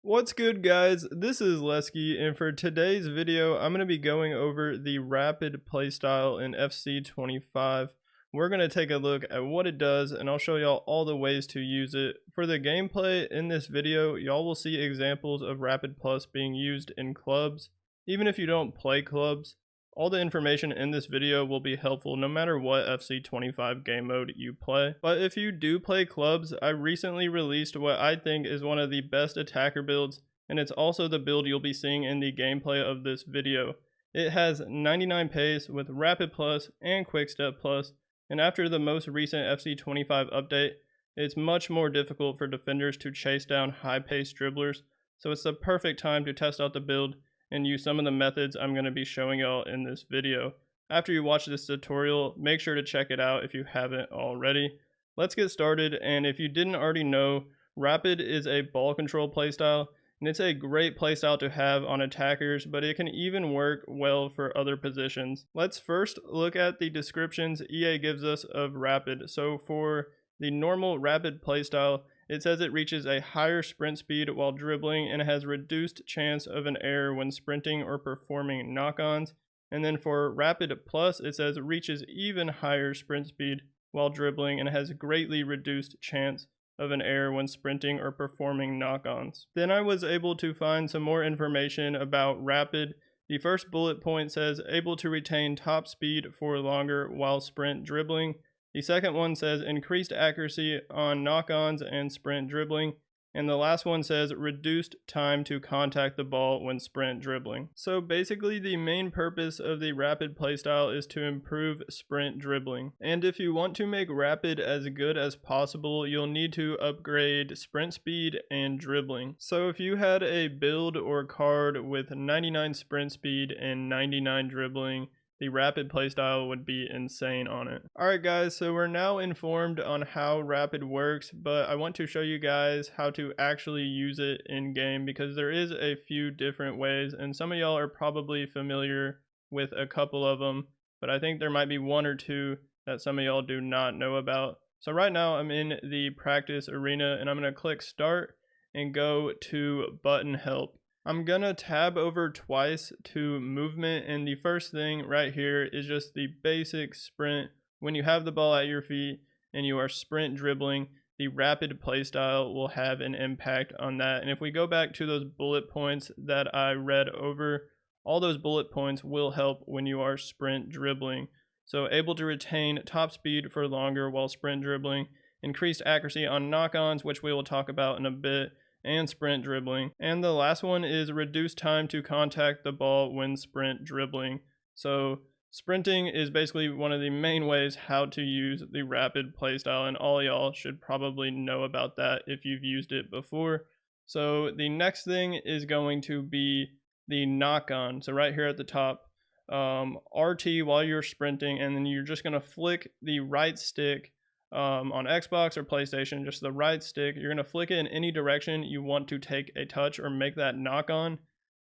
What's good, guys? This is Lesky, and for today's video, I'm going to be going over the rapid playstyle in FC25. We're going to take a look at what it does, and I'll show y'all all the ways to use it. For the gameplay in this video, y'all will see examples of Rapid Plus being used in clubs. Even if you don't play clubs, all the information in this video will be helpful no matter what FC25 game mode you play. But if you do play clubs, I recently released what I think is one of the best attacker builds, and it's also the build you'll be seeing in the gameplay of this video. It has 99 pace with Rapid Plus and Quick Step Plus, and after the most recent FC25 update, it's much more difficult for defenders to chase down high-paced dribblers, so it's the perfect time to test out the build and use some of the methods I'm going to be showing y'all in this video. After you watch this tutorial, make sure to check it out if you haven't already. Let's get started, and if you didn't already know, Rapid is a ball control playstyle, and it's a great playstyle to have on attackers, but it can even work well for other positions. Let's first look at the descriptions EA gives us of Rapid. So for the normal Rapid playstyle, it says it reaches a higher sprint speed while dribbling and has reduced chance of an error when sprinting or performing knock-ons. And then for Rapid Plus, it says it reaches even higher sprint speed while dribbling and has greatly reduced chance of an error when sprinting or performing knock-ons. Then I was able to find some more information about Rapid. The first bullet point says able to retain top speed for longer while sprint dribbling. The second one says increased accuracy on knock-ons and sprint dribbling. And the last one says reduced time to contact the ball when sprint dribbling. So basically the main purpose of the rapid playstyle is to improve sprint dribbling. And if you want to make rapid as good as possible, you'll need to upgrade sprint speed and dribbling. So if you had a build or card with 99 sprint speed and 99 dribbling, the rapid playstyle would be insane on it. Alright guys, so we're now informed on how rapid works, but I want to show you guys how to actually use it in game because there is a few different ways, and some of y'all are probably familiar with a couple of them, but I think there might be one or two that some of y'all do not know about. So right now I'm in the practice arena and I'm going to click start and go to button help. I'm gonna tab over twice to movement, and the first thing right here is just the basic sprint. When you have the ball at your feet and you are sprint dribbling, the rapid playstyle will have an impact on that. And if we go back to those bullet points that I read over, all those bullet points will help when you are sprint dribbling. So able to retain top speed for longer while sprint dribbling, increased accuracy on knock-ons, which we will talk about in a bit, and sprint dribbling. And the last one is reduce time to contact the ball when sprint dribbling. So sprinting is basically one of the main ways how to use the rapid playstyle, and all y'all should probably know about that if you've used it before. So the next thing is going to be the knock-on. So right here at the top, RT while you're sprinting, and then you're just going to flick the right stick on Xbox or PlayStation, just the right stick. You're going to flick it in any direction you want to take a touch or make that knock on,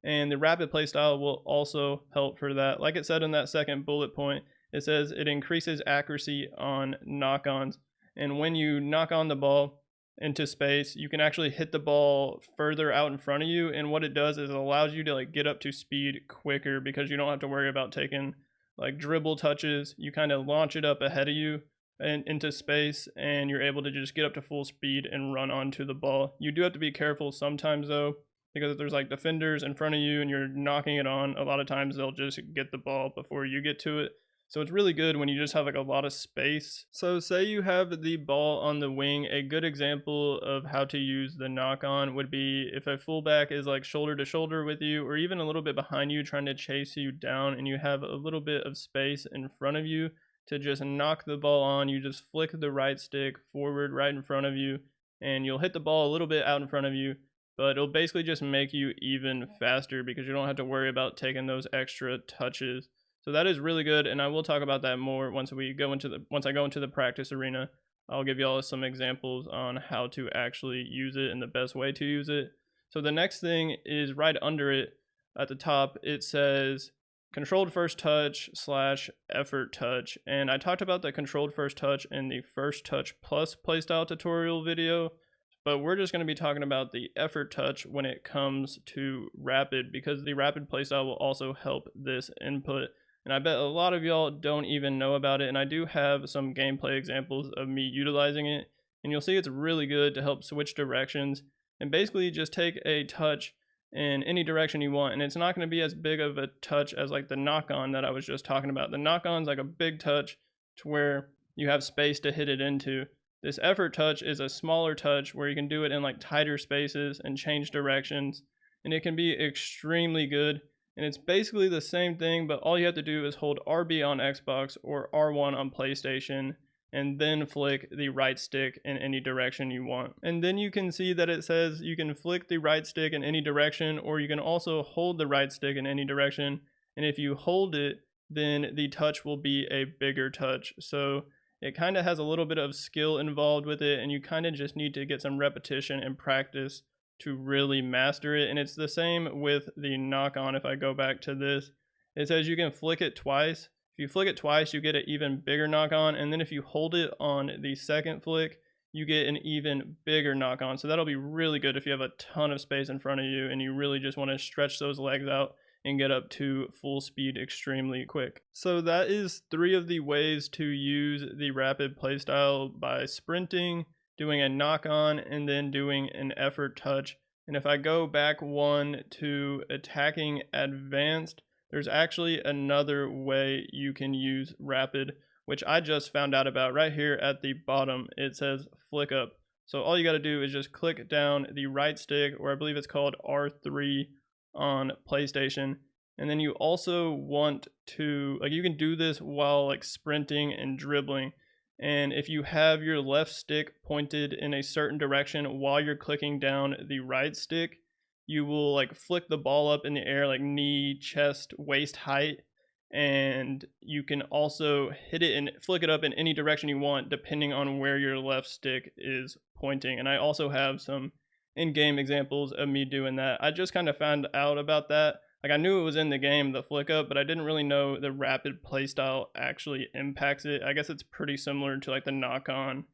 and the rapid playstyle will also help for that. Like it said in that second bullet point, it says it increases accuracy on knock-ons, and when you knock on the ball into space, you can actually hit the ball further out in front of you, and what it does is it allows you to like get up to speed quicker because you don't have to worry about taking like dribble touches. You kind of launch it up ahead of you and into space, and you're able to just get up to full speed and run onto the ball. You do have to be careful sometimes though, because if there's like defenders in front of you and you're knocking it on, a lot of times they'll just get the ball before you get to it. So it's really good when you just have like a lot of space. So say you have the ball on the wing, a good example of how to use the knock on would be if a fullback is like shoulder to shoulder with you or even a little bit behind you trying to chase you down, and you have a little bit of space in front of you to just knock the ball on. You just flick the right stick forward right in front of you, and you'll hit the ball a little bit out in front of you, but it'll basically just make you even faster because you don't have to worry about taking those extra touches. So that is really good, and I will talk about that more once I go into the practice arena. I'll give y'all some examples on how to actually use it and the best way to use it. So the next thing is right under it at the top. It says controlled first touch / effort touch, and I talked about the controlled first touch in the first touch plus playstyle tutorial video. but we're just going to be talking about the effort touch when it comes to rapid, because the rapid playstyle will also help this input. And I bet a lot of y'all don't even know about it, and I do have some gameplay examples of me utilizing it, and you'll see it's really good to help switch directions and basically just take a touch in any direction you want. And it's not going to be as big of a touch as like the knock-on that I was just talking about. The knock-on's like a big touch to where you have space to hit it into. This effort touch is a smaller touch where you can do it in like tighter spaces and change directions, and it can be extremely good. And it's basically the same thing, but all you have to do is hold RB on Xbox or R1 on PlayStation, and then flick the right stick in any direction you want. And then you can see that it says you can flick the right stick in any direction, or you can also hold the right stick in any direction. And if you hold it, then the touch will be a bigger touch. So it kind of has a little bit of skill involved with it, and you kind of just need to get some repetition and practice to really master it. And it's the same with the knock on. If I go back to this, it says you can flick it twice. If you flick it twice, you get an even bigger knock on, and then if you hold it on the second flick, you get an even bigger knock on. So that'll be really good if you have a ton of space in front of you and you really just want to stretch those legs out and get up to full speed extremely quick. So that is 3 of the ways to use the rapid playstyle: by sprinting, doing a knock on, and then doing an effort touch. And if I go back 1 to attacking advanced, there's actually another way you can use rapid, which I just found out about. Right here at the bottom, it says flick up. So all you got to do is just click down the right stick, or I believe it's called R3 on PlayStation. And then you also want to, like, you can do this while like sprinting and dribbling. And if you have your left stick pointed in a certain direction while you're clicking down the right stick, you will like flick the ball up in the air, like knee, chest, waist height. And you can also hit it and flick it up in any direction you want, depending on where your left stick is pointing. And I also have some in-game examples of me doing that. I just kind of found out about that. Like, I knew it was in the game, the flick up, but I didn't really know the rapid playstyle actually impacts it. I guess it's pretty similar to like the knock on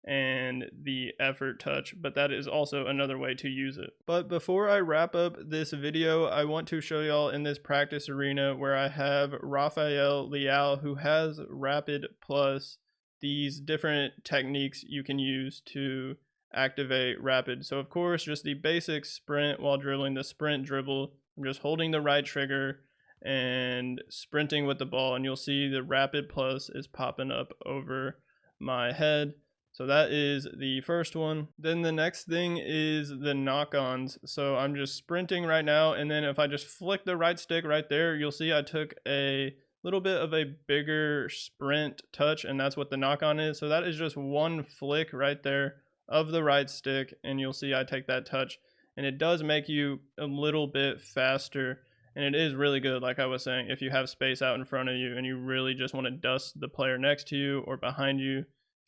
and the effort touch, but that is also another way to use it. But before I wrap up this video, I want to show y'all in this practice arena where I have Rafael Leal, who has rapid plus these different techniques you can use to activate rapid. So of course, just the basic sprint while dribbling, the sprint dribble. I'm just holding the right trigger and sprinting with the ball, and you'll see the rapid plus is popping up over my head. So that is the first one. Then the next thing is the knock-ons. So I'm just sprinting right now, and then if I just flick the right stick right there, you'll see I took a little bit of a bigger sprint touch, and that's what the knock-on is. So that is just one flick right there of the right stick, and you'll see I take that touch, and it does make you a little bit faster. And it is really good, like I was saying, if you have space out in front of you and you really just want to dust the player next to you or behind you.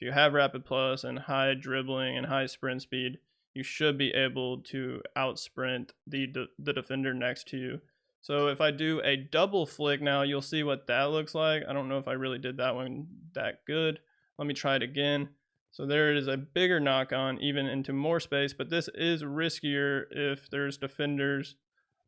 If you have rapid plus and high dribbling and high sprint speed, you should be able to out sprint the defender next to you. So if I do a double flick now, you'll see what that looks like. I don't know if I really did that one that good. Let me try it again. So there is a bigger knock on, even into more space, but this is riskier if there's defenders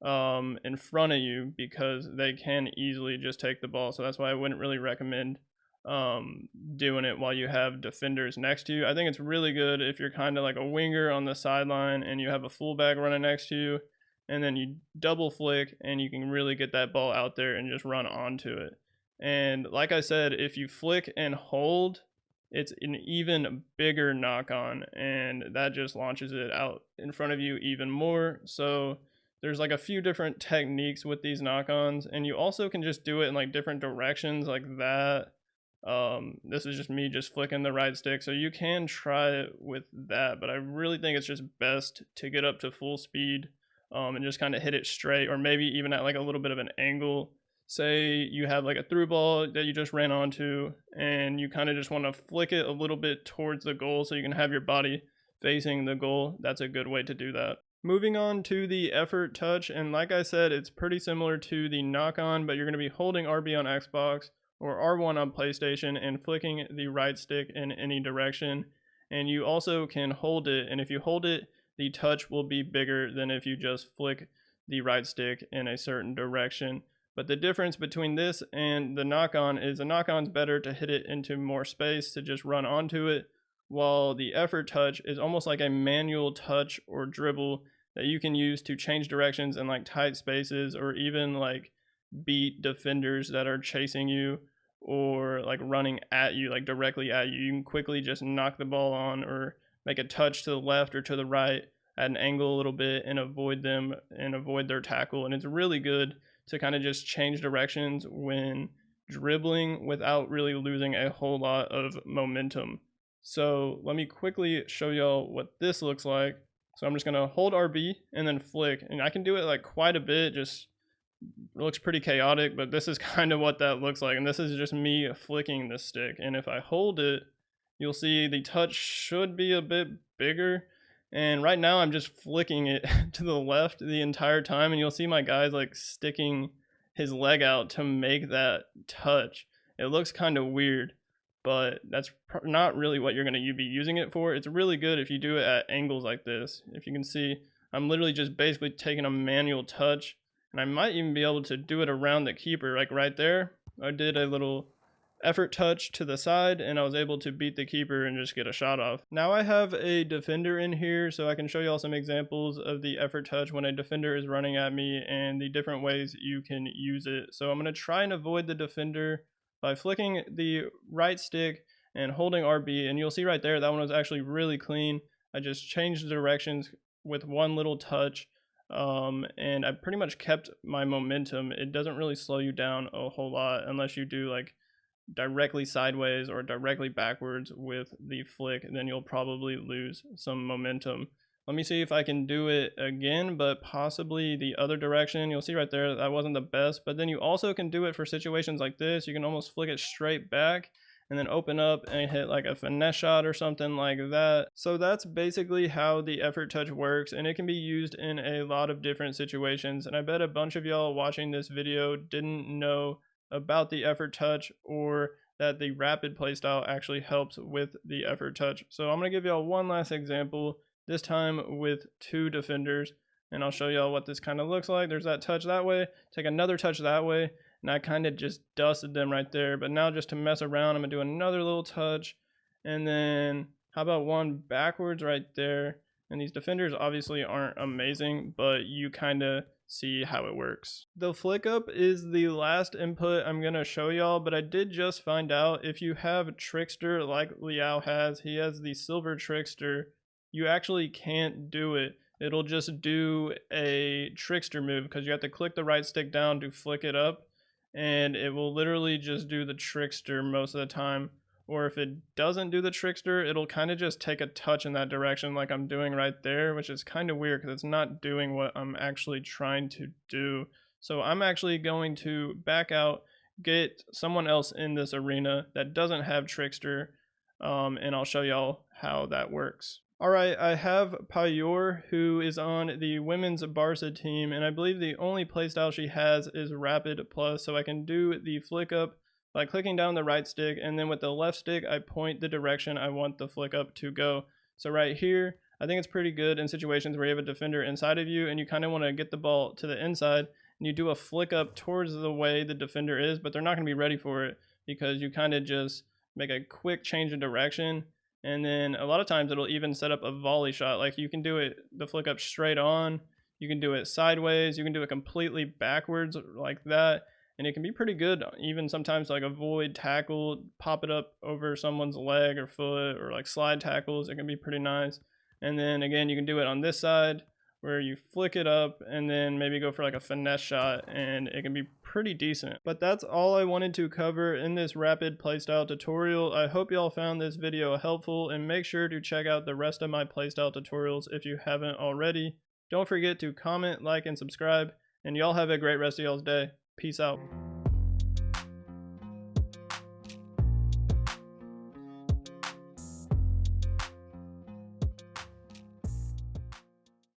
in front of you, because they can easily just take the ball. So that's why I wouldn't really recommend doing it while you have defenders next to you. I think it's really good if you're kind of like a winger on the sideline and you have a fullback running next to you, and then you double flick and you can really get that ball out there and just run onto it. And like I said, if you flick and hold, it's an even bigger knock on, and that just launches it out in front of you even more. So there's like a few different techniques with these knock-ons, and you also can just do it in like different directions like that. This is just me just flicking the right stick, so you can try it with that, but I really think it's just best to get up to full speed and just kind of hit it straight, or maybe even at like a little bit of an angle. Say you have like a through ball that you just ran onto, and you kind of just want to flick it a little bit towards the goal so you can have your body facing the goal. That's a good way to do that. Moving on to the effort touch, and like I said, it's pretty similar to the knock-on, but you're going to be holding RB on Xbox or R1 on PlayStation and flicking the right stick in any direction. and you also can hold it, and if you hold it, the touch will be bigger than if you just flick the right stick in a certain direction. But the difference between this and the knock-on is the knock-on's better to hit it into more space, to just run onto it, while the effort touch is almost like a manual touch or dribble that you can use to change directions in like tight spaces, or even like beat defenders that are chasing you or like running at you, like directly at you. You can quickly just knock the ball on or make a touch to the left or to the right at an angle a little bit and avoid them and avoid their tackle. And it's really good to kind of just change directions when dribbling without really losing a whole lot of momentum. So let me quickly show y'all what this looks like. So I'm just gonna hold RB and then flick, and I can do it like quite a bit. Just looks pretty chaotic, but this is kind of what that looks like. And this is just me flicking the stick. And if I hold it, you'll see the touch should be a bit bigger. And right now I'm just flicking it to the left the entire time, and you'll see my guy's like sticking his leg out to make that touch. It looks kind of weird, but that's not really what you're going to be using it for. It's really good if you do it at angles like this. If you can see, I'm literally just basically taking a manual touch, and I might even be able to do it around the keeper, like right there. I did a little effort touch to the side, and I was able to beat the keeper and just get a shot off. Now I have a defender in here, so I can show you all some examples of the effort touch when a defender is running at me and the different ways you can use it. So I'm going to try and avoid the defender by flicking the right stick and holding RB, and you'll see right there that one was actually really clean. I just changed the directions with one little touch, and I pretty much kept my momentum. It doesn't really slow you down a whole lot unless you do like directly sideways or directly backwards with the flick, then you'll probably lose some momentum. Let me see if I can do it again, but possibly the other direction. You'll see right there that wasn't the best, but then you also can do it for situations like this. You can almost flick it straight back and then open up and hit like a finesse shot or something like that. So that's basically how the effort touch works, and it can be used in a lot of different situations. And I bet a bunch of y'all watching this video didn't know about the effort touch, or that the rapid playstyle actually helps with the effort touch. So I'm going to give y'all one last example, this time with two defenders, and I'll show y'all what this kind of looks like. There's that touch that way, take another touch that way, and I kind of just dusted them right there. But now just to mess around, I'm going to do another little touch, and then how about one backwards right there. And these defenders obviously aren't amazing, but you kind of see how it works. The flick up is the last input I'm going to show y'all, but I did just find out if you have Trickster like Liao has, he has the silver Trickster, you actually can't do it. It'll just do a Trickster move because you have to click the right stick down to flick it up, and it will literally just do the Trickster most of the time. Or if it doesn't do the Trickster, it'll kind of just take a touch in that direction like I'm doing right there, which is kind of weird because it's not doing what I'm actually trying to do. So I'm actually going to back out, get someone else in this arena that doesn't have Trickster, and I'll show y'all how that works. Alright, I have Payor, who is on the women's Barca team, and I believe the only playstyle she has is Rapid Plus, so I can do the flick up by clicking down the right stick, and then with the left stick I point the direction I want the flick up to go. So right here, I think it's pretty good in situations where you have a defender inside of you and you kind of want to get the ball to the inside, and you do a flick up towards the way the defender is, but they're not going to be ready for it because you kind of just make a quick change of direction, and then a lot of times it'll even set up a volley shot. Like you can do it, the flick up straight on, you can do it sideways, you can do it completely backwards like that. And it can be pretty good, even sometimes like avoid tackle, pop it up over someone's leg or foot, or like slide tackles. It can be pretty nice. And then again, you can do it on this side where you flick it up and then maybe go for like a finesse shot, and it can be pretty decent. But that's all I wanted to cover in this rapid playstyle tutorial. I hope y'all found this video helpful, and make sure to check out the rest of my playstyle tutorials if you haven't already. Don't forget to comment, like, and subscribe, and y'all have a great rest of y'all's day. Peace out.